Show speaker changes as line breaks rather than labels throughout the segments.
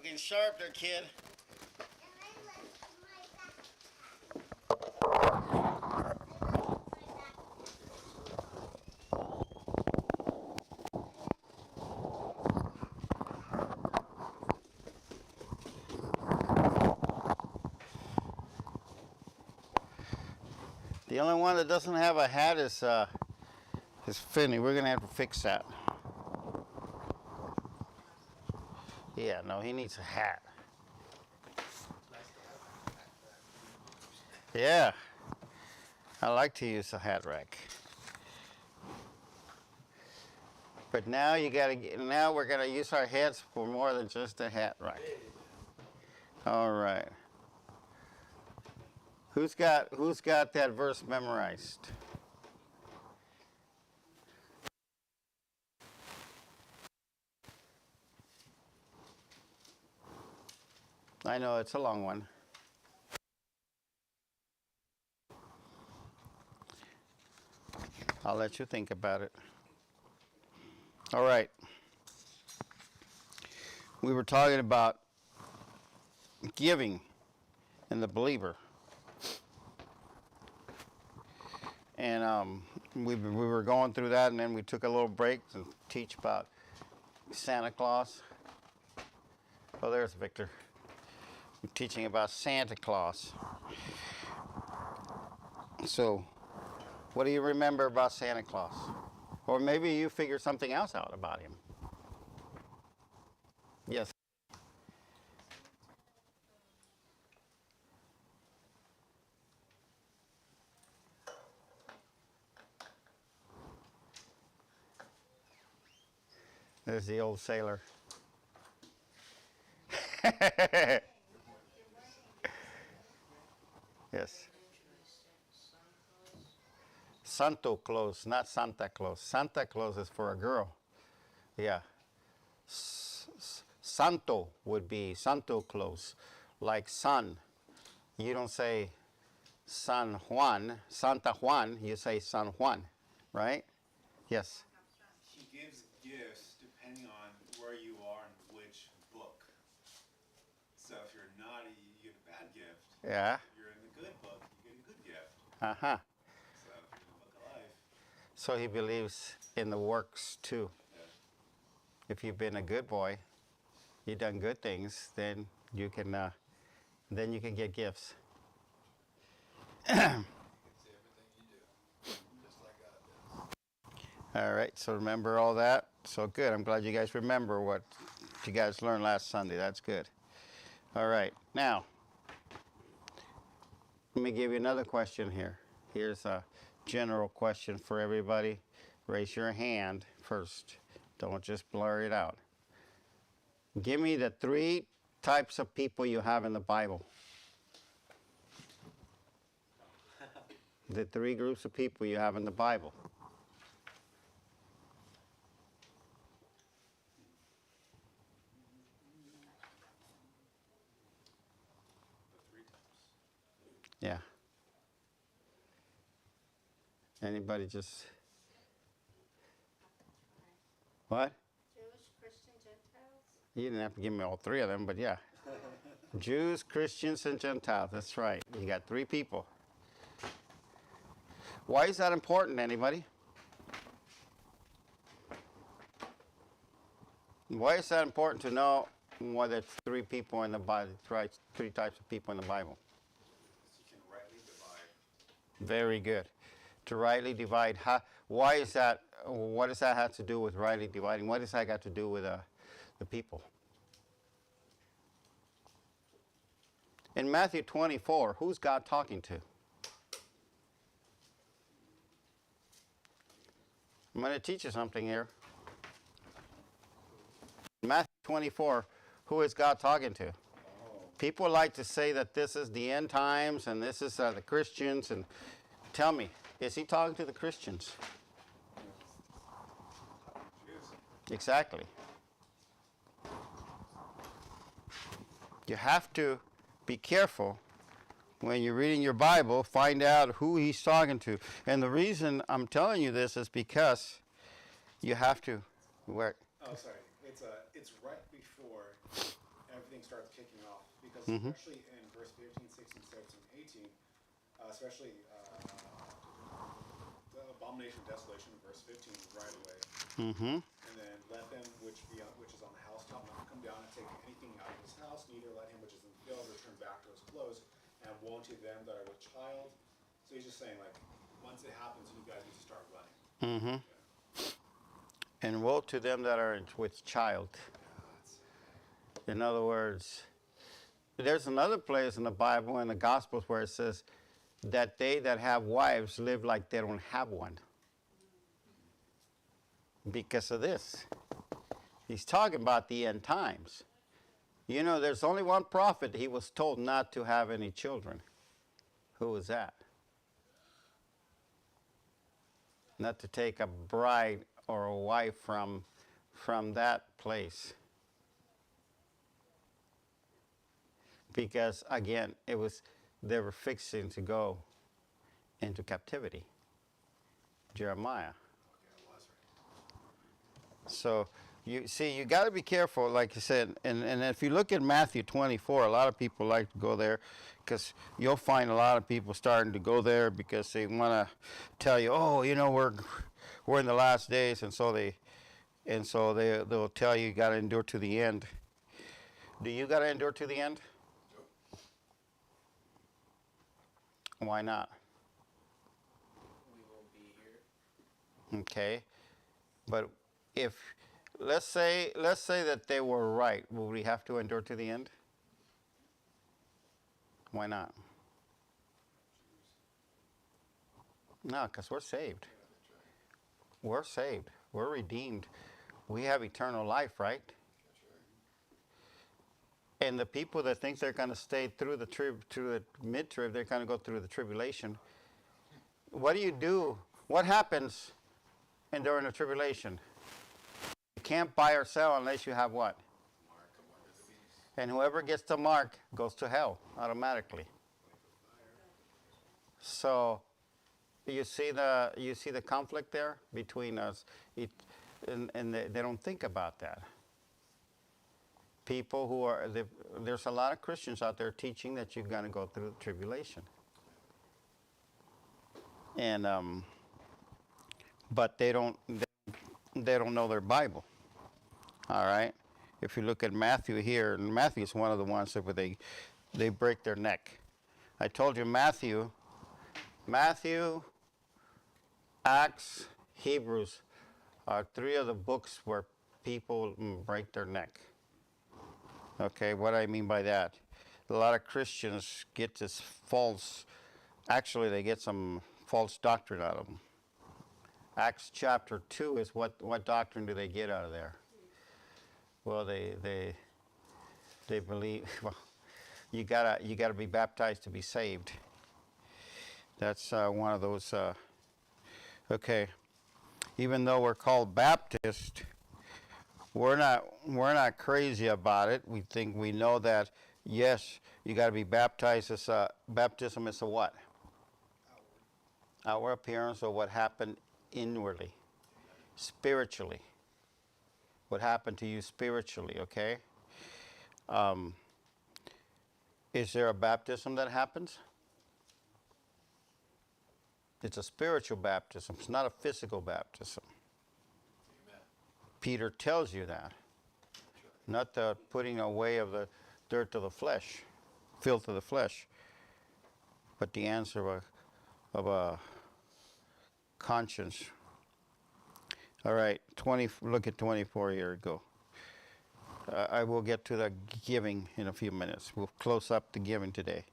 looking sharp there, kid. The only one that doesn't have a hat is Finney. We're gonna have to fix that. Yeah, no, he needs a hat. Yeah, I like to use a hat rack. But now now we're gonna use our heads for more than just a hat rack. All right. Who's got that verse memorized? I know it's a long one. I'll let you think about it. All right. We were talking about giving in the believer. And we were going through that, and then we took a little break to teach about Santa Claus. Oh, there's Victor. I'm teaching about Santa Claus. So, what do you remember about Santa Claus? Or maybe you figure something else out about him. Yes. There's the old sailor. Yes. Santo Claus, not Santa Claus. Santa Claus is for a girl. Yeah. Santo would be Santo Claus, like son. You don't say San Juan, Santa Juan, you say San Juan, right? Yes.
He gives gifts depending on where you are and which book. So if you're naughty, you get a bad gift.
Yeah.
If you're in the good book, you get a good gift.
Uh-huh.
So if you're in the book of life.
So he believes in the works too.
Yeah.
If you've been a good boy, you've done good things, then you can get gifts.
It's everything you do, just like God does.
All right, so remember all that? So good. I'm glad you guys remember what you guys learned last Sunday. That's good. All right, now, let me give you another question here. Here's a general question for everybody. Raise your hand first. Don't just blur it out. Give me the 3 types of people you have in the Bible. The 3 groups of people you have in the Bible.
The 3 times.
Yeah. Anybody just... What?
Jewish, Christian, Gentiles?
You didn't have to give me all 3 of them, but yeah. Jews, Christians, and Gentiles. That's right. You got 3 people. Why is that important, anybody? Why is that important to know why there's 3 people in the Bible, 3 types of people in the Bible?
So you can rightly divide.
Very good. To rightly divide. Why is that? What does that have to do with rightly dividing? What does that got to do with the people? In Matthew 24, who's God talking to? I'm going to teach you something here. In Matthew 24, who is God talking to? People like to say that this is the end times and this is the Christians. And tell me, is he talking to the Christians?
Jews.
Exactly. You have to be careful when you're reading your Bible, find out who he's talking to. And the reason I'm telling you this is because you have to work.
Oh, sorry. It's right before
everything starts kicking off. Because
Mhm.
especially in verse 15, 16, 17, 18, especially the abomination of desolation in verse 15 right away.
Mm-hmm.
And then let them which is on the housetop not come down and take anything out of his house, neither let him which is in the field return back to his clothes, and woe to them that are with child. So he's just saying, like, once it happens, you guys need to start running.
Mm-hmm.
Yeah.
And woe to them that are with child. In other words, there's another place in the Bible, in the Gospels, where it says that they that have wives live like they don't have one. Because of this. He's talking about the end times. You know, there's only one prophet he was told not to have any children. Who was that? Not to take a bride or a wife from that place. Because again, they were fixing to go into captivity. Jeremiah. So you see, you got to be careful, like you said. And if you look at Matthew 24, a lot of people like to go there, because you'll find a lot of people starting to go there because they want to tell you, oh, you know, we're in the last days, and so they'll tell you got to endure to the end. Do you got to endure to the end? Why not?
We will be here.
Okay, but if let's say that they were right, will we have to endure to the end? Why not? No, because we're saved. We're saved. We're redeemed. We have eternal life, right? And the people that think they're going to stay through the mid-trib, they're going to go through the tribulation. What do you do? What happens during the tribulation? You can't buy or sell unless you have what? And whoever gets the mark goes to hell automatically. So you see the conflict there between us, and they don't think about that. People who are there's a lot of Christians out there teaching that you're going to go through the tribulation, and but they don't know their Bible. All right. If you look at Matthew here, and Matthew is one of the ones that they break their neck. I told you Matthew, Acts, Hebrews are three of the books where people break their neck. Okay, what I mean by that? A lot of Christians get this actually they get some false doctrine out of them. Acts chapter 2 is what doctrine do they get out of there? Well, they believe, well, you gotta be baptized to be saved. That's one of those, okay. Even though we're called Baptist, we're not crazy about it. We know that, yes, you got to be baptized. Baptism is a what? Outward appearance of what happened inwardly, spiritually. What happened to you spiritually, okay? Is there a baptism that happens? It's a spiritual baptism. It's not a physical baptism.
Amen.
Peter tells you that. Not the putting away of the dirt of the flesh, filth of the flesh, but the answer of a conscience. All right, look at 24 here. Go. I will get to the giving in a few minutes. We'll close up the giving today.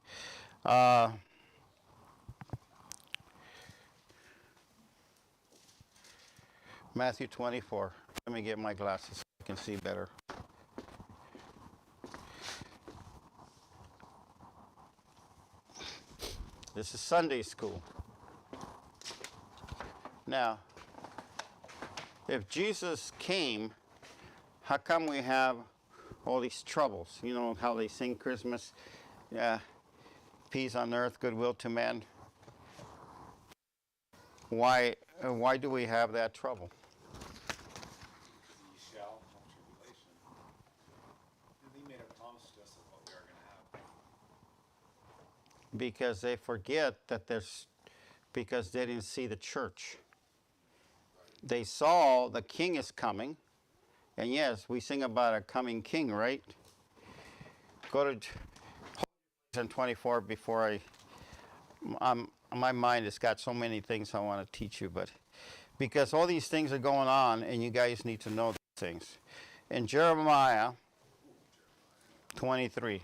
Matthew 24. Let me get my glasses so I can see better. This is Sunday school. Now, if Jesus came, how come we have all these troubles? You know how they sing Christmas, peace on earth, goodwill to men. Why do we have that trouble?
Ye shall have tribulation. And he made a promise
because they forget that because they didn't see the church. They saw the king is coming, and yes, we sing about a coming king, right? Go to 24 before my mind has got so many things I want to teach you, but because all these things are going on, and you guys need to know these things. In Jeremiah 23,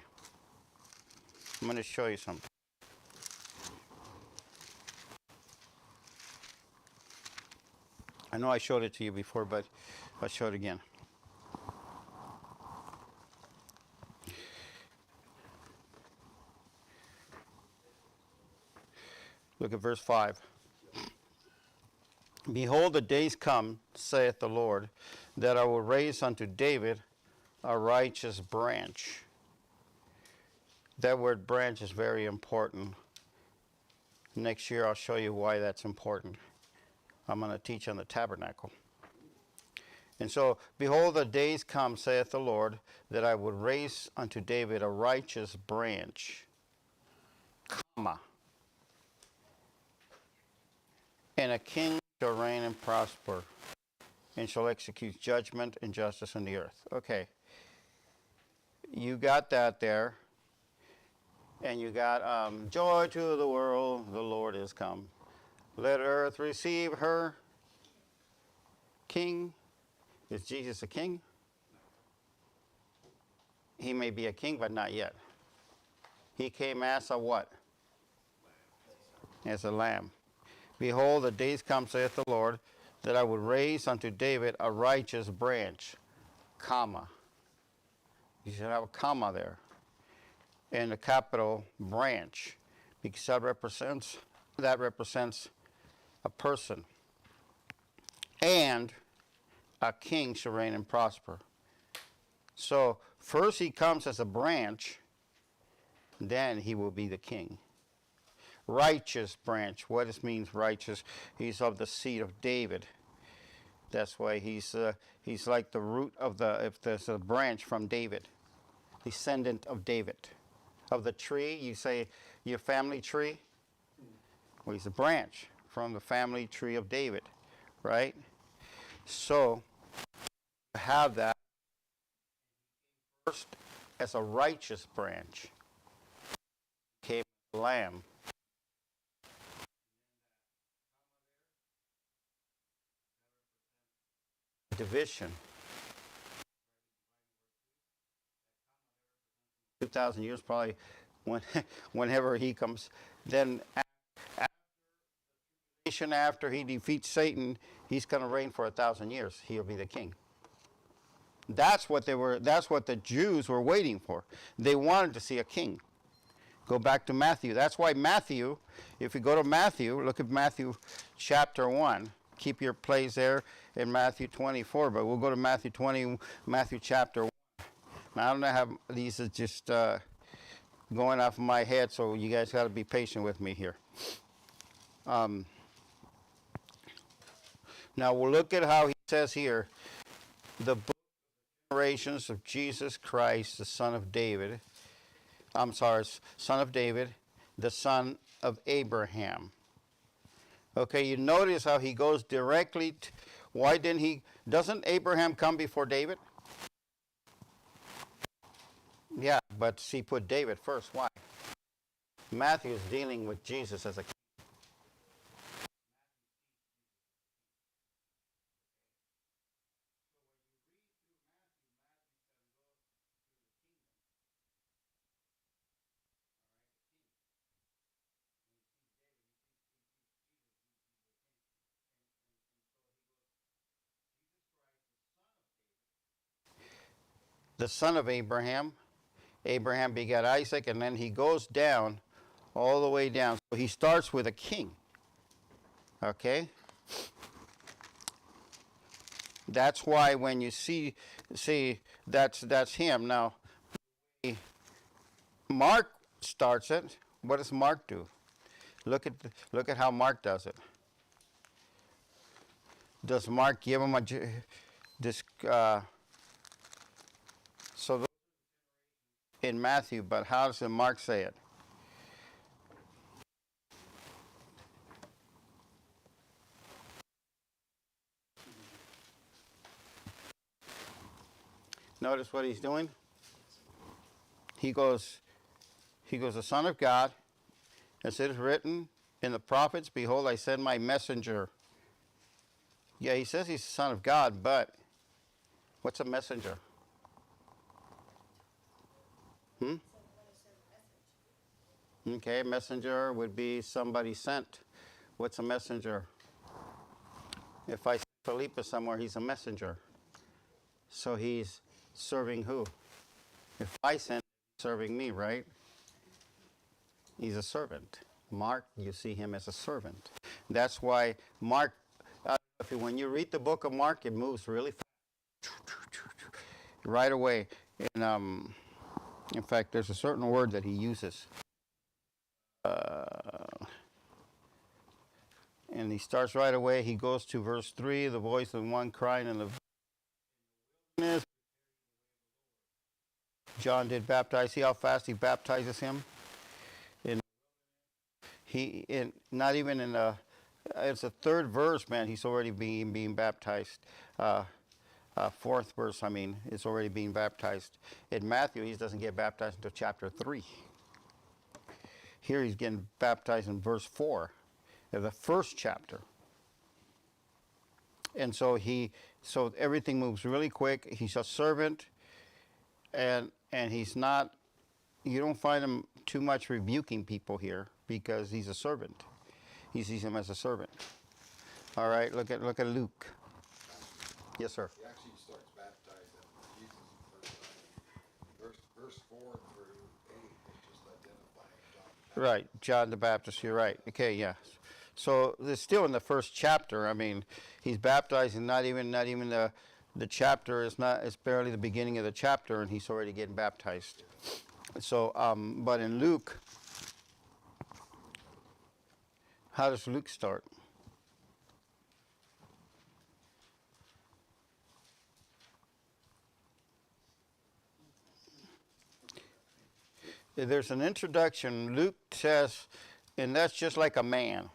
I'm going to show you something. I know I showed it to you before, but I'll show it again. Look at verse 5. Behold, the days come, saith the Lord, that I will raise unto David a righteous branch. That word branch is very important. Next year I'll show you why that's important. I'm going to teach on the tabernacle. And so, behold, the days come, saith the Lord, that I would raise unto David a righteous branch, comma, and a king shall reign and prosper, and shall execute judgment and justice in the earth. Okay. You got that there. And you got, joy to the world, the Lord is come. Let earth receive her king. Is Jesus a king? He may be a king, but not yet. He came as a what? As a lamb. Behold, the days come, saith the Lord, that I would raise unto David a righteous branch, comma. You should have a comma there. And a capital branch, because that represents a person. And a king shall reign and prosper. So first he comes as a branch, then he will be the king. Righteous branch. What does means righteous? He's of the seed of David. That's why he's like the root of if there's a branch from David, descendant of David. Of the tree, you say your family tree. Well, he's a branch from the family tree of David, right? So have that first as a righteous branch. Came a lamb. Division. 2,000 years probably whenever he comes. Then after he defeats Satan, he's going to reign for 1,000 years. He'll be the king. That's what the Jews were waiting for. They wanted to see a king. Go back to Matthew. That's why Matthew, if you go to Matthew, look at Matthew chapter 1. Keep your place there in Matthew 24, but we'll go to Matthew 20, Matthew chapter 1. Now, I don't know how these are just going off of my head, so you guys got to be patient with me here. Now, we'll look at how he says here, the book of generations of Jesus Christ, the son of David, son of David, the son of Abraham. Okay, you notice how he goes directly doesn't Abraham come before David? Yeah, but he put David first. Why? Matthew is dealing with Jesus as a king. The son of Abraham. Abraham begat Isaac, and then he goes down, all the way down. So he starts with a king. Okay? That's why when you see that's him. Now, Mark starts it. What does Mark do? Look at how Mark does it. Does Mark give him so in Matthew, but how does Mark say it? Notice what he's doing? He goes, the Son of God, as it is written in the prophets, behold, I send my messenger. Yeah, he says he's the Son of God, but what's a messenger? Okay, messenger would be somebody sent. What's a messenger? If I send Felipe somewhere, he's a messenger. So he's serving who? If I send, he's serving me, right? He's a servant. Mark, you see him as a servant. That's why Mark, when you read the book of Mark, it moves really fast. Right away. And in fact, there's a certain word that he uses. And he starts right away. He goes to verse 3, the voice of one crying in the wilderness. John did baptize. See how fast he baptizes him? Not even in it's the third verse, man. He's already being baptized. Fourth verse, I mean, it's already being baptized. In Matthew, he doesn't get baptized until chapter 3. Here he's getting baptized in verse 4 of the first chapter. And so everything moves really quick. He's a servant, and he's not, you don't find him too much rebuking people here because he's a servant. He sees him as a servant. All right, look at Luke. Yes, sir.
He actually starts baptizing Jesus verse 4 through 8 is just identifying John.
Right, John the Baptist, you're right. Okay, yeah. So it's still in the first chapter. I mean, he's baptizing not even the chapter is not, it's barely the beginning of the chapter and he's already getting baptized. So but in Luke, how does Luke start? There's an introduction. Luke says, and that's just like a man.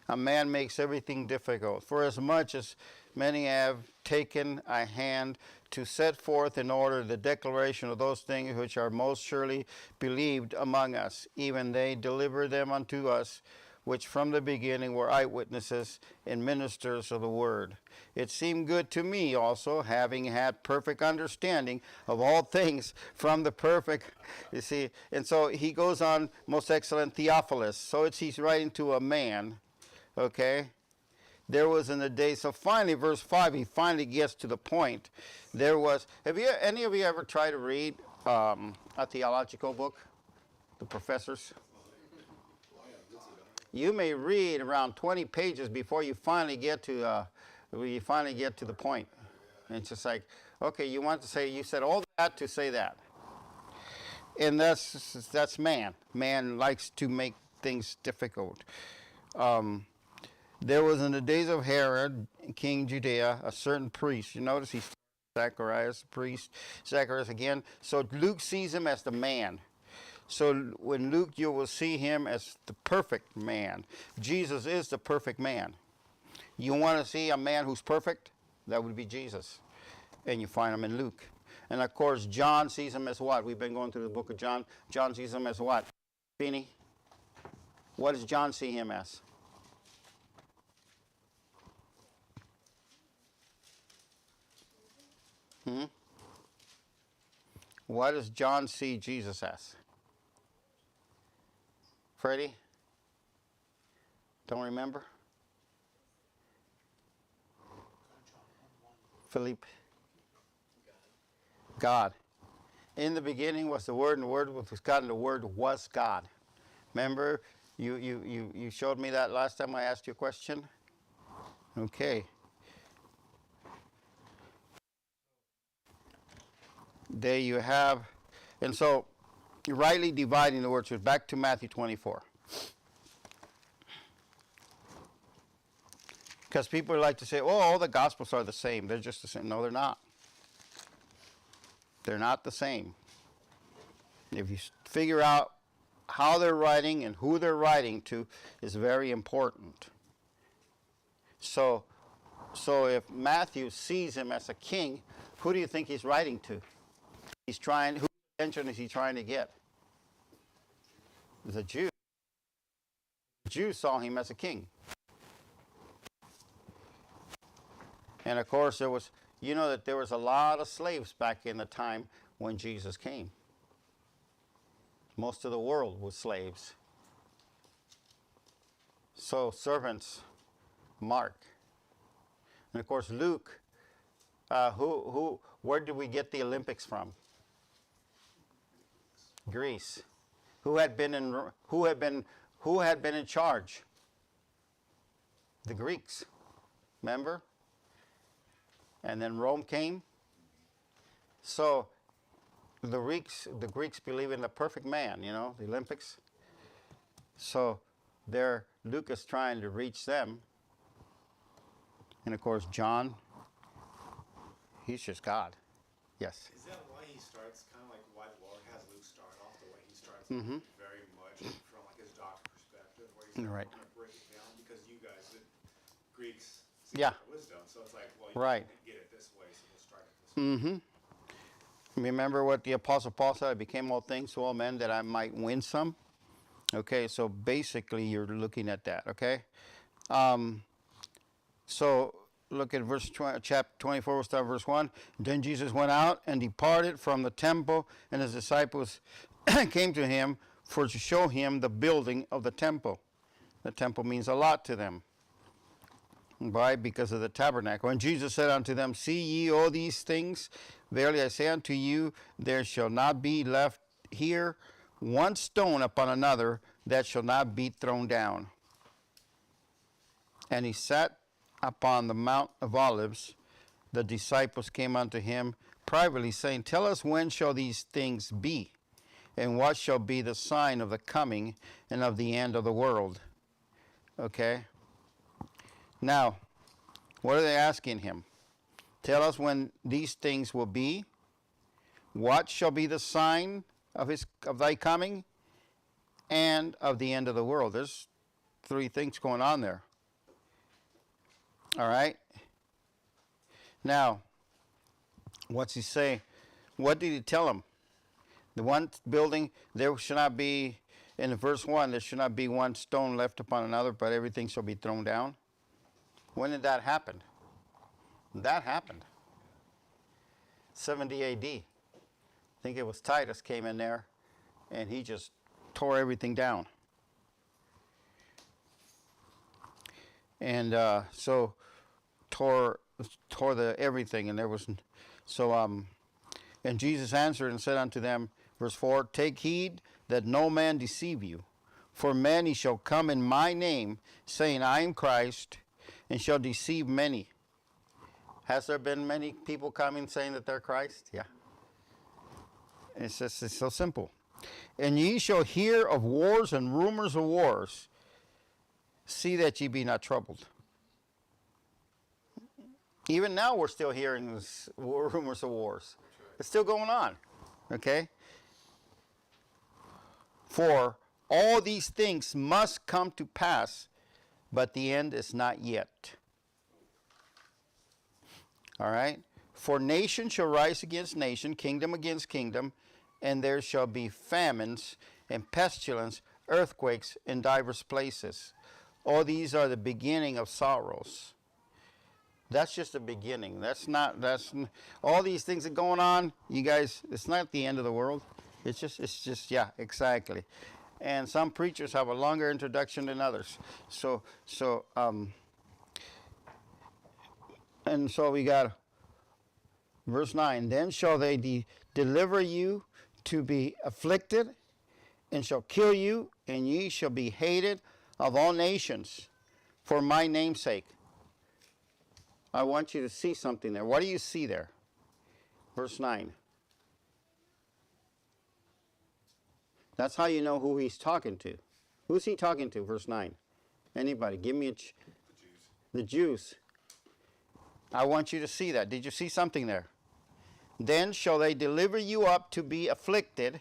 A man makes everything difficult. For as much as many have taken a hand to set forth in order the declaration of those things which are most surely believed among us, even they deliver them unto us, which from the beginning were eyewitnesses and ministers of the word. It seemed good to me also, having had perfect understanding of all things from the perfect, you see. And so he goes on, most excellent Theophilus. So he's writing to a man, okay? There was in the day, so finally, verse 5, he finally gets to the point. There was, any of you ever tried to read a theological book? The professors? You may read around 20 pages before you finally get to the point. And it's just like, okay, you said all that to say that. And that's man. Man likes to make things difficult. There was in the days of Herod, king Judea, a certain priest. You notice he's Zacharias, the priest. Zacharias again. So Luke sees him as the man. So when Luke, you will see him as the perfect man. Jesus is the perfect man. You want to see a man who's perfect? That would be Jesus. And you find him in Luke. And of course, John sees him as what? We've been going through the book of John. John sees him as what? Beanie? What does John see him as? What does John see Jesus as? Freddie? Don't remember? Philippe? God. In the beginning was the Word, and the Word was God, and the Word was God. Remember, you showed me that last time I asked you a question? Okay. There you have, and so rightly dividing the word truth. Back to Matthew 24. Because people like to say, oh, all the Gospels are the same. They're just the same. No, they're not. They're not the same. If you figure out how they're writing and who they're writing to is very important. So So if Matthew sees him as a king, who do you think he's writing to? Whose attention is he trying to get? The Jews. The Jews saw him as a king. And of course, you know that there was a lot of slaves back in the time when Jesus came. Most of the world was slaves. So servants, Mark. And of course, Luke, where did we get the Olympics from? Greece. Who had been in charge? The Greeks. Remember? And then Rome came. So the Greeks believe in the perfect man, you know, the Olympics. So Luke is trying to reach them. And of course, John, he's just God. Yes.
Is that why he starts, kind of like why the Lord has Luke start off the way he starts,
Mhm.
very much from like his doctor perspective, where he's like,
Right.
I'm going to break it down because you guys, the Greeks, see
Yeah.
the wisdom. So it's like, well, you
Right.
can't get it this way, so we'll start it this way.
Mm-hmm. Remember what the Apostle Paul said, I became all things to all men that I might win some. Okay, so basically you're looking at that, okay? So look at chapter 24, we'll start verse 1. Then Jesus went out and departed from the temple, and his disciples came to him to show him the building of the temple. The temple means a lot to them. Why? Because of the tabernacle. And Jesus said unto them, See ye all these things? Verily I say unto you, there shall not be left here one stone upon another that shall not be thrown down. And he sat upon the Mount of Olives. The disciples came unto him privately, saying, Tell us, when shall these things be? And what shall be the sign of the coming and of the end of the world? Okay. Now, what are they asking him? Tell us when these things will be. What shall be the sign of thy coming and of the end of the world? There's three things going on there. All right. Now, what's he say? What did he tell them? The one building, there should not be, in verse 1, there should not be one stone left upon another, but everything shall be thrown down. When did that happen? That happened. 70 AD. I think it was Titus came in there, and he just tore everything down. And so tore the everything, and there was and Jesus answered and said unto them, verse 4, Take heed that no man deceive you, for many shall come in my name, saying, I am Christ, and shall deceive many. Has there been many people coming saying that they're Christ? Yeah. It's so simple. And ye shall hear of wars and rumors of wars. See that ye be not troubled. Even now we're still hearing this rumors of wars. It's still going on. Okay? For all these things must come to pass, but the end is not yet. All right? For nation shall rise against nation, kingdom against kingdom, and there shall be famines and pestilence, earthquakes in divers places. All these are the beginning of sorrows. That's just the beginning. All these things that are going on, you guys, it's not the end of the world. It's just, yeah, exactly. And some preachers have a longer introduction than others. So we got verse 9. Then shall they deliver you to be afflicted, and shall kill you, and ye shall be hated of all nations for my name's sake. I want you to see something there. What do you see there? Verse 9. That's how you know who he's talking to. Who's he talking to? Verse 9. Anybody? Give me the Jews. I want you to see that. Did you see something there? Then shall they deliver you up to be afflicted,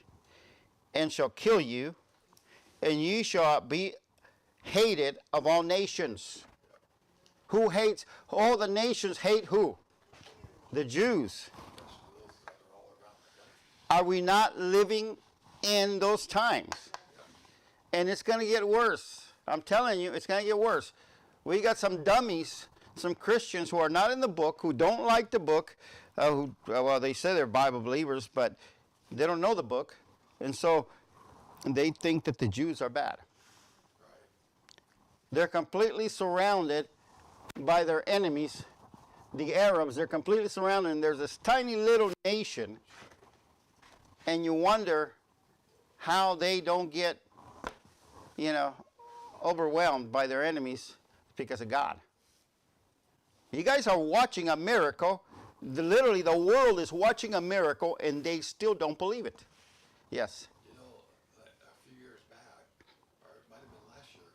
and shall kill you, and ye shall be hated of all nations. Who hates? All the nations hate who? The Jews. Are we not living in those times? And it's going to get worse. I'm telling you, it's going to get worse. We got some dummies, some Christians who are not in the book, who don't like the book, well, they say they're Bible believers, but they don't know the book. And so they think that the Jews are bad. They're completely surrounded by their enemies, the Arabs. They're completely surrounded, and there's this tiny little nation, and you wonder how they don't get, overwhelmed by their enemies because of God. You guys are watching a miracle. Literally, the world is watching a miracle, and they still don't believe it. Yes.
A few years back, or it might have been last year,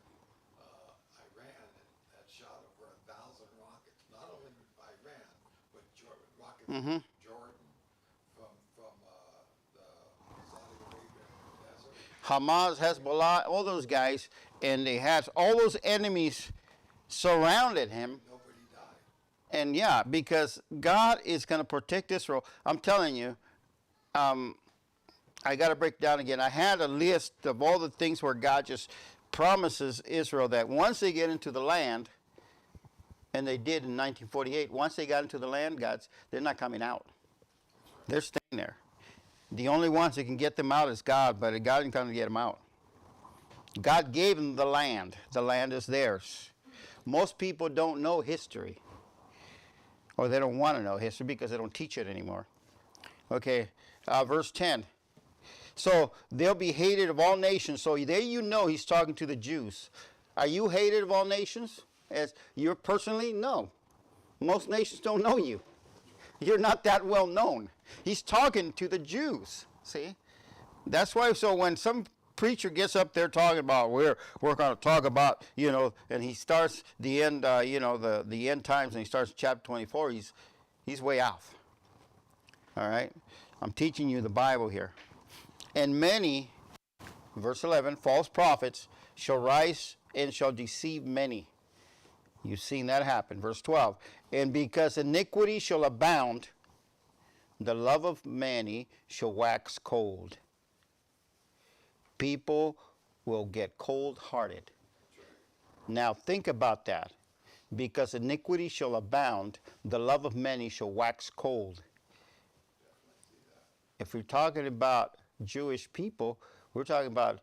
Iran had shot over 1,000 rockets. Not only Iran, but rockets Jordan from the Saudi Arabia desert.
Hamas, Hezbollah, all those guys, and they had all those enemies surrounded him.
Nobody died.
And yeah, because God is going to protect Israel. I'm telling you, I got to break down again. I had a list of all the things where God just promises Israel that once they get into the land, and they did in 1948, once they got into the land, they're not coming out. They're staying there. The only ones that can get them out is God, but God isn't going to get them out. God gave them the land. The land is theirs. Most people don't know history, or they don't want to know history because they don't teach it anymore. Okay, verse 10. So they'll be hated of all nations. So there he's talking to the Jews. Are you hated of all nations? As you're personally? No. Most nations don't know you. You're not that well known. He's talking to the Jews. See? That's why, so when some preacher gets up there talking about, we're going to talk about, and he starts the end, the end times, and he starts chapter 24, he's way off. All right? I'm teaching you the Bible here. And many, verse 11, false prophets shall rise and shall deceive many. You've seen that happen. Verse 12. And because iniquity shall abound, the love of many shall wax cold. People will get cold-hearted. Now think about that. Because iniquity shall abound, the love of many shall wax cold. If we're talking about Jewish people, we're talking about,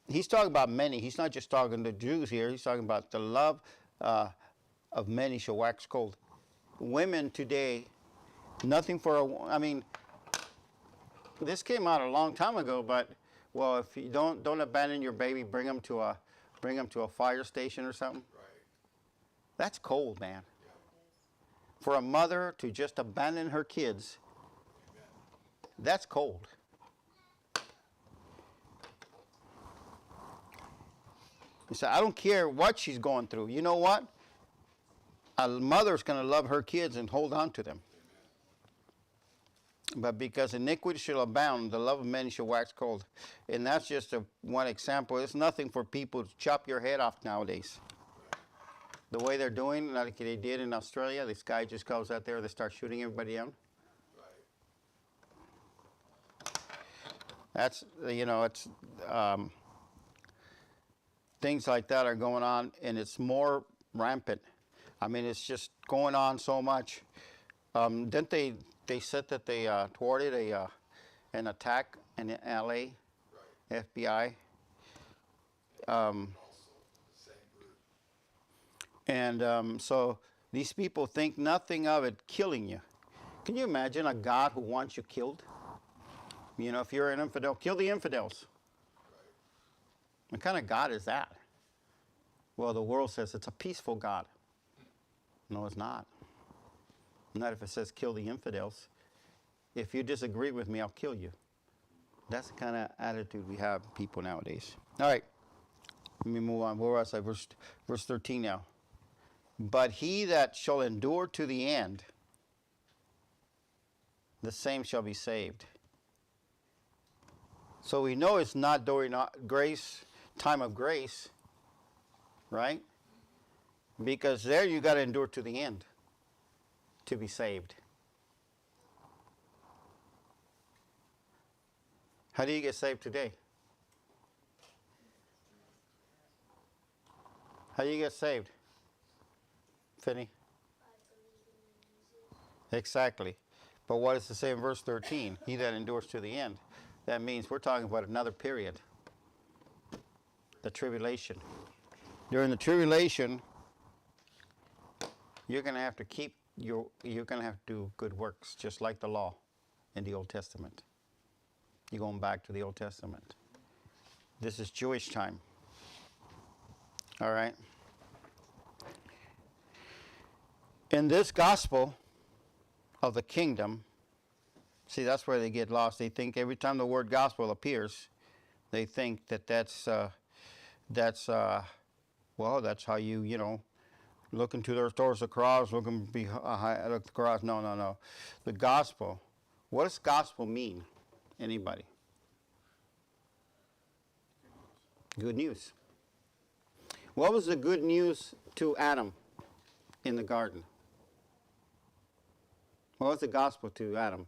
he's talking about many. He's not just talking to Jews here. He's talking about the love of many shall wax cold. Women today, nothing for this came out a long time ago, but well, if you don't abandon your baby, bring them to a fire station or something.
Right.
That's cold, man. For a mother to just abandon her kids, that's cold. You say, I don't care what she's going through. You know what? A mother's going to love her kids and hold on to them. But because iniquity shall abound, the love of many shall wax cold. And that's just one example. It's nothing for people to chop your head off nowadays. The way they're doing, like they did in Australia, this guy just goes out there, they start shooting everybody down.
Right.
That's, it's, things like that are going on, and it's more rampant. It's just going on so much. Didn't they said that they thwarted an attack in L.A.,
Right.
FBI.
Also, the same group.
And so these people think nothing of it killing you. Can you imagine a God who wants you killed? If you're an infidel, kill the infidels.
Right.
What kind of God is that? Well, the world says it's a peaceful God. No, it's not. Not if it says kill the infidels. If you disagree with me, I'll kill you. That's the kind of attitude we have people nowadays. All right. Let me move on. Where was I? Verse 13 now. But he that shall endure to the end, the same shall be saved. So we know it's not during grace, time of grace, right? Because there you got to endure to the end to be saved. How do you get saved today? How do you get saved? Finney? Exactly. But what does it say in verse 13? He that endures to the end. That means we're talking about another period. The tribulation. During the tribulation, you're going to have to you're going to have to do good works, just like the law in the Old Testament. You're going back to the Old Testament. This is Jewish time. All right. In this gospel of the kingdom, see, that's where they get lost. They think every time the word gospel appears, they think that's how you look into their stores the cross, look at the cross. No. The gospel. What does gospel mean? Anybody? Good news. What was the good news to Adam in the garden? What was the gospel to Adam?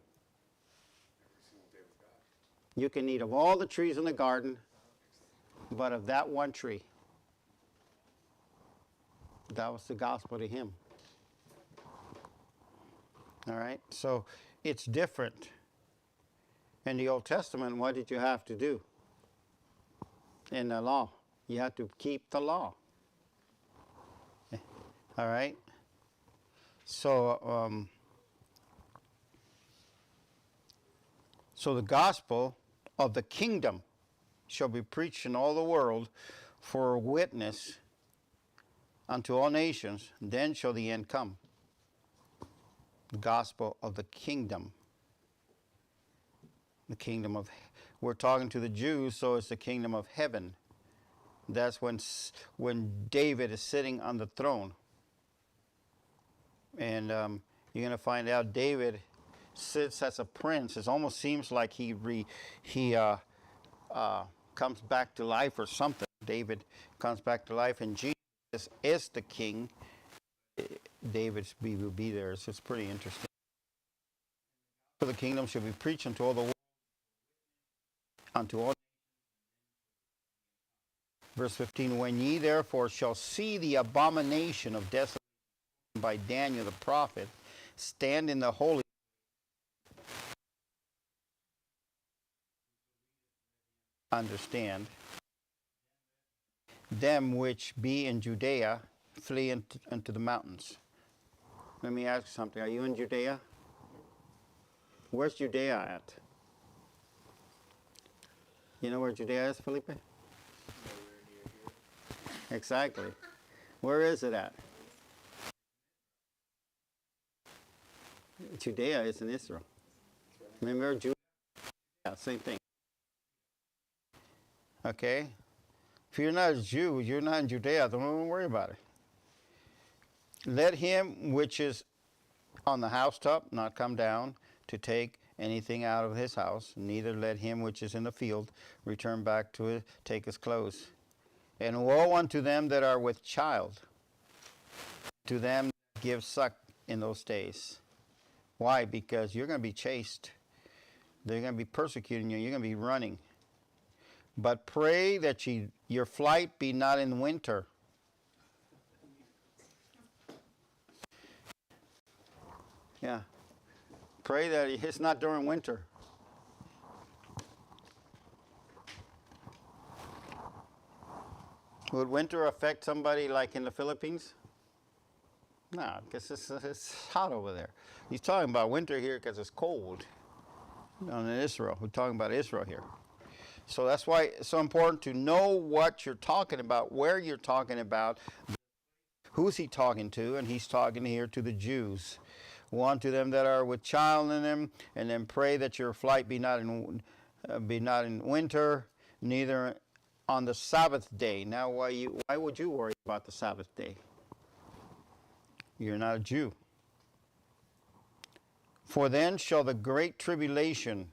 You can eat of all the trees in the garden, but of that one tree. That was the gospel to him. All right? So it's different. In the Old Testament, what did you have to do? In the law, you had to keep the law. All right? So, so the gospel of the kingdom shall be preached in all the world for a witness unto all nations, then shall the end come. The gospel of the kingdom. The kingdom of, we're talking to the Jews, so it's the kingdom of heaven. That's when David is sitting on the throne. And you're going to find out David sits as a prince. It almost seems like he comes back to life or something. David comes back to life, and Jesus is the king. David will be there. So it's pretty interesting. For the kingdom shall be preached unto all the world, unto all. Verse 15, when ye therefore shall see the abomination of desolation by Daniel the prophet, stand in the holy, understand, them which be in Judea flee into the mountains. Let me ask you something. Are you in Judea? Where's Judea at? You know where Judea is, Felipe? Exactly. Where is it at? Judea is in Israel. Remember Judea? Yeah, same thing. Okay? If you're not a Jew, you're not in Judea, don't worry about it. Let him which is on the housetop not come down to take anything out of his house, neither let him which is in the field return back to take his clothes. And woe unto them that are with child, to them that give suck in those days. Why? Because you're going to be chased. They're going to be persecuting you. You're going to be running. But pray that your flight be not in winter. Yeah. Pray that it's not during winter. Would winter affect somebody like in the Philippines? No, because it's hot over there. He's talking about winter here because it's cold. In Israel. We're talking about Israel here. So that's why it's so important to know what you're talking about, where you're talking about, who's he talking to, and he's talking here to the Jews. One to them that are with child in them, and then pray that your flight be not in winter, neither on the Sabbath day. Now, why would you worry about the Sabbath day? You're not a Jew. For then shall the great tribulation,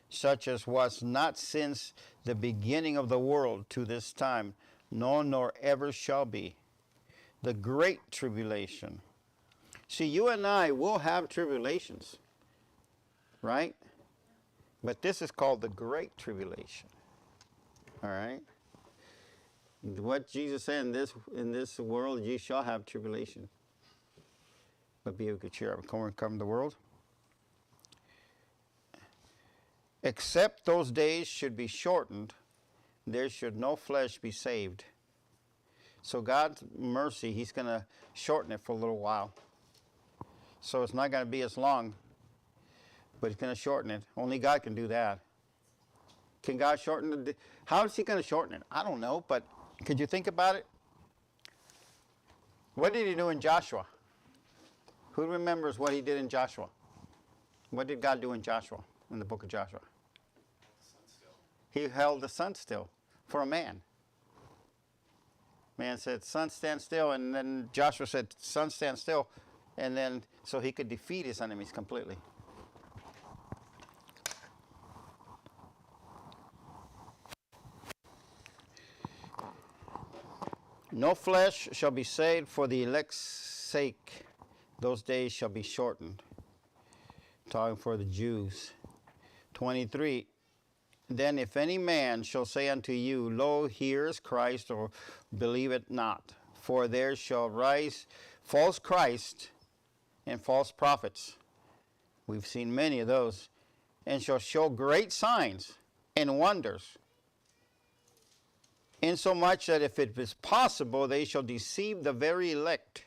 such as was not since the beginning of the world to this time, no, nor ever shall be, the great tribulation. See, you and I will have tribulations, right? But this is called the great tribulation. All right? What Jesus said, in this world ye shall have tribulation. But be of good cheer, I've overcome the world. Except those days should be shortened, there should no flesh be saved. So God's mercy, he's going to shorten it for a little while. So it's not going to be as long, but he's going to shorten it. Only God can do that. Can God shorten it? How is he going to shorten it? I don't know, but could you think about it? What did he do in Joshua? Who remembers what he did in Joshua? What did God do in Joshua, in the book of Joshua? He held the sun still for a man. Man said, sun, stand still. And then Joshua said, sun, stand still. And then, so he could defeat his enemies completely. No flesh shall be saved for the elect's sake. Those days shall be shortened. Talking for the Jews. 23. Then if any man shall say unto you, Lo, here is Christ, or believe it not. For there shall rise false Christ and false prophets. We've seen many of those. And shall show great signs and wonders, insomuch that if it is possible, they shall deceive the very elect.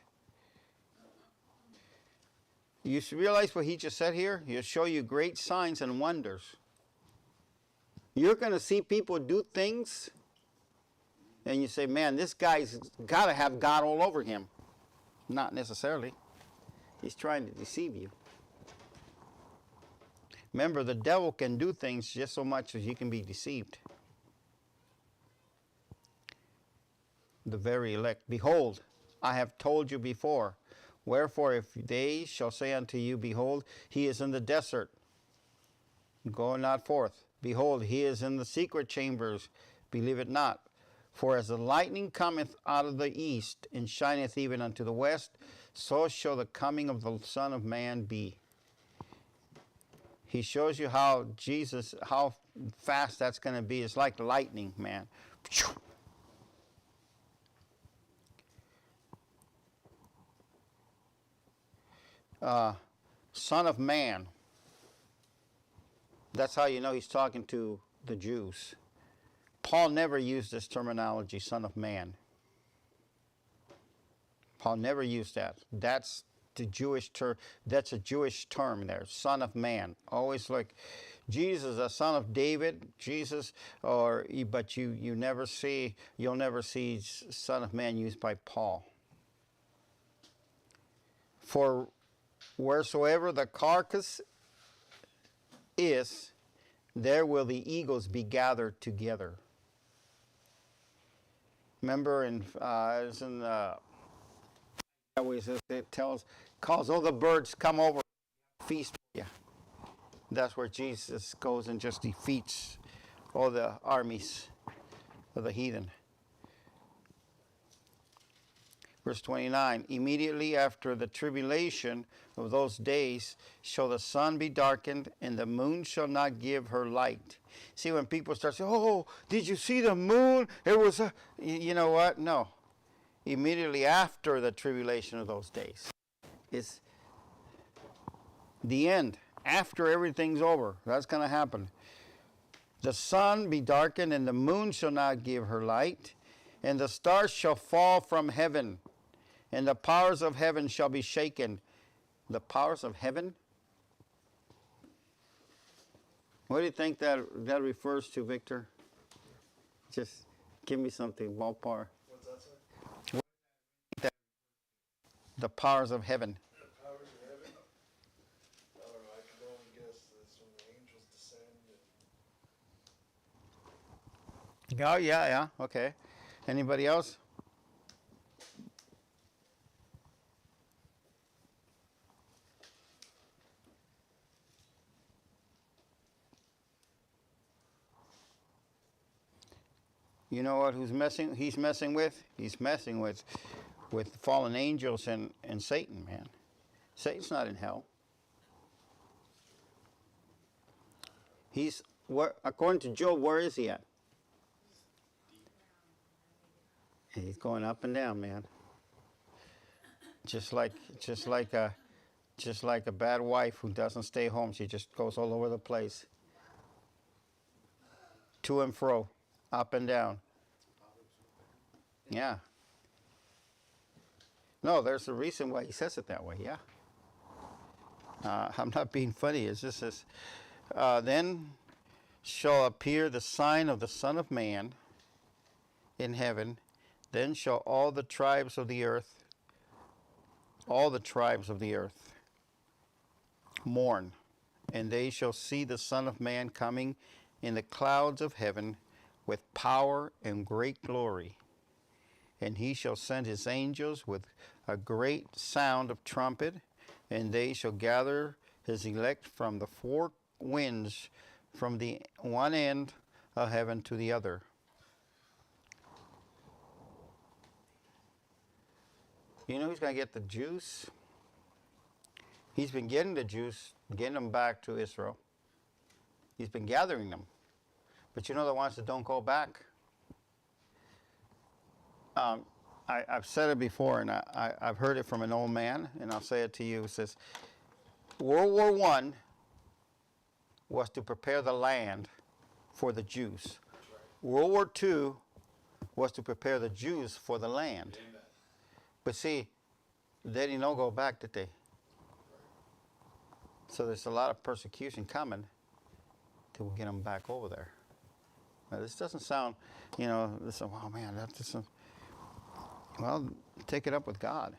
You realize what he just said here? He'll show you great signs and wonders. You're going to see people do things, and you say, man, this guy's got to have God all over him. Not necessarily. He's trying to deceive you. Remember, the devil can do things just so much as you can be deceived. The very elect. Behold, I have told you before. Wherefore, if they shall say unto you, Behold, he is in the desert, go not forth. Behold, he is in the secret chambers, believe it not. For as the lightning cometh out of the east, and shineth even unto the west, so shall the coming of the Son of Man be. He shows you how fast that's going to be. It's like lightning, man. Son of Man. That's how you know he's talking to the Jews. Paul never used this terminology, Son of Man. Paul never used that. That's the Jewish term. That's a Jewish term there, Son of Man. Always like Jesus, a son of David, Jesus, but you'll never see Son of Man used by Paul. For wheresoever the carcass is, there will the eagles be gathered together. Remember, it calls all the birds come over, feast for you. That's where Jesus goes and just defeats all the armies of the heathen. Verse 29, immediately after the tribulation of those days shall the sun be darkened, and the moon shall not give her light. See, when people start saying, oh, did you see the moon? It was you know what? No. Immediately after the tribulation of those days. It's the end. After everything's over. That's going to happen. The sun be darkened, and the moon shall not give her light, and the stars shall fall from heaven, and the powers of heaven shall be shaken. The powers of heaven? What do you think that refers to, Victor? Just give me something, ballpark.
What's that, sir?
The powers of heaven.
The powers of heaven? I don't know, I can only guess that's when the angels descend.
Oh, yeah, okay. Anybody else? You know what he's messing with? He's messing with with fallen angels and Satan, man. Satan's not in hell. He's, according to Job, where is he at? He's going up and down, man. Just like a bad wife who doesn't stay home. She just goes all over the place. To and fro, up and down. Yeah. No, there's a reason why he says it that way, yeah. I'm not being funny. It's just this. Then shall appear the sign of the Son of Man in heaven. Then shall all the tribes of the earth mourn, and they shall see the Son of Man coming in the clouds of heaven with power and great glory. And he shall send his angels with a great sound of trumpet, and they shall gather his elect from the four winds, from the one end of heaven to the other. You know who's going to get the Jews? He's been getting the Jews, getting them back to Israel. He's been gathering them. But you know the ones that don't go back? I've said it before, and I've heard it from an old man, and I'll say it to you. It says, World War I was to prepare the land for the Jews. World War II was to prepare the Jews for the land.
Amen.
But see, they didn't all go back, did they? So there's a lot of persecution coming till we get them back over there. Now, this doesn't sound, this, oh man, that's just, well, take it up with God.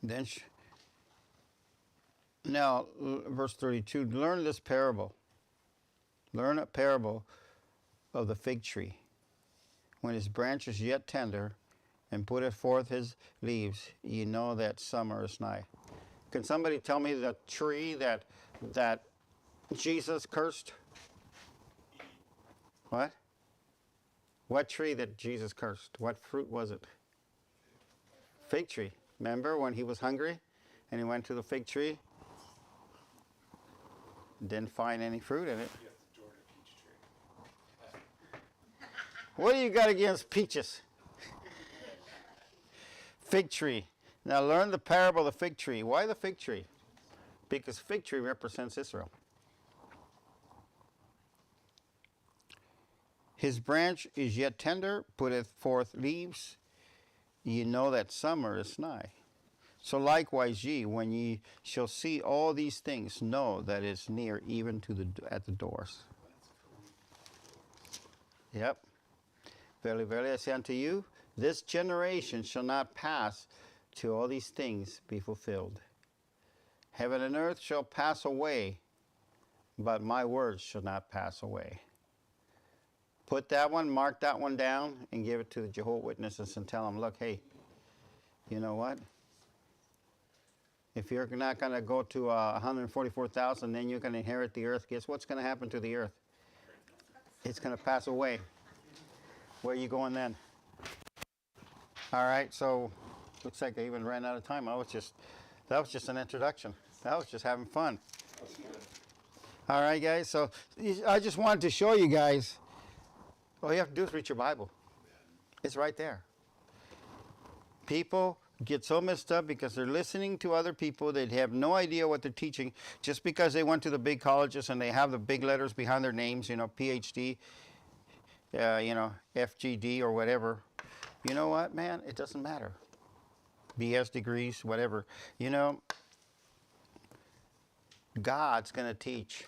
Then, now, verse 32, learn this parable. Learn a parable of the fig tree. When his branch is yet tender, and putteth forth his leaves, ye know that summer is nigh. Can somebody tell me the tree that Jesus cursed? What? What tree that Jesus cursed? What fruit was it? Fig tree. Remember when he was hungry and he went to the fig tree? Didn't find any fruit in it.
Yes, the Georgia peach tree.
What do you got against peaches? Fig tree. Now learn the parable of the fig tree. Why the fig tree? Because fig tree represents Israel. His branch is yet tender, putteth forth leaves. Ye know that summer is nigh. So likewise ye, when ye shall see all these things, know that it is near, even to at the doors. Yep. Verily, verily, I say unto you, this generation shall not pass till all these things be fulfilled. Heaven and earth shall pass away, but my words shall not pass away. Put that one, mark that one down, and give it to the Jehovah's Witnesses and tell them, look, hey, you know what? If you're not going to go to 144,000, then you're going to inherit the earth. Guess what's going to happen to the earth? It's going to pass away. Where are you going then? All right, so looks like I even ran out of time. That was just an introduction. That was just having fun. All right, guys, so I just wanted to show you guys, all you have to do is read your Bible. It's right there. People get so messed up because they're listening to other people that have no idea what they're teaching just because they went to the big colleges and they have the big letters behind their names, PhD, FGD or whatever. You know what, man? It doesn't matter. BS degrees, whatever. God's going to teach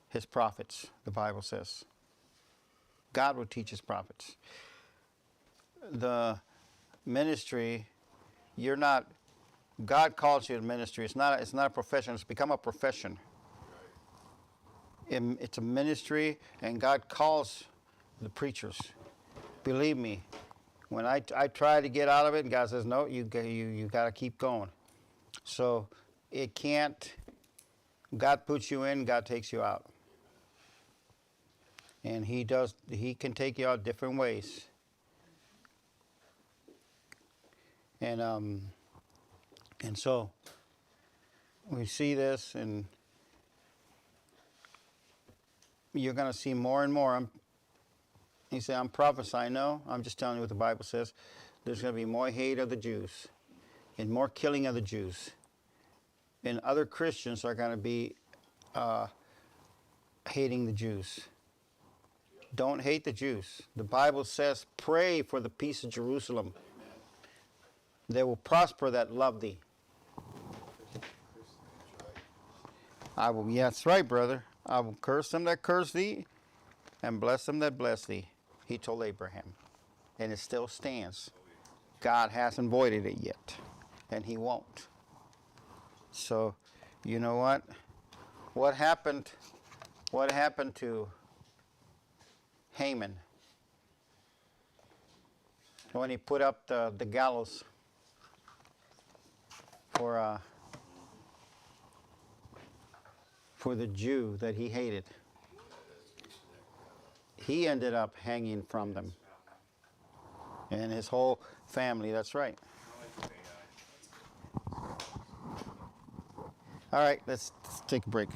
his prophets, the Bible says. God will teach his prophets. The ministry, God calls you to ministry. It's not a profession. It's become a profession. It's a ministry, and God calls the preachers. Believe me, when I try to get out of it, and God says, no, you got to keep going. So it can't, God puts you in, God takes you out. And he can take you out different ways. And so we see this, and you're going to see more and more. You say, I'm prophesying. No, I'm just telling you what the Bible says. There's going to be more hate of the Jews and more killing of the Jews. And other Christians are going to be hating the Jews. Don't hate the Jews. The Bible says, pray for the peace of Jerusalem. They will prosper that love thee. I will, yeah, that's right, brother. I will curse them that curse thee and bless them that bless thee. He told Abraham. And it still stands. God hasn't voided it yet. And he won't. So, you know what? What happened to Haman when he put up the gallows for the Jew that he hated? He ended up hanging from them. And his whole family, that's right. All right, let's take a break.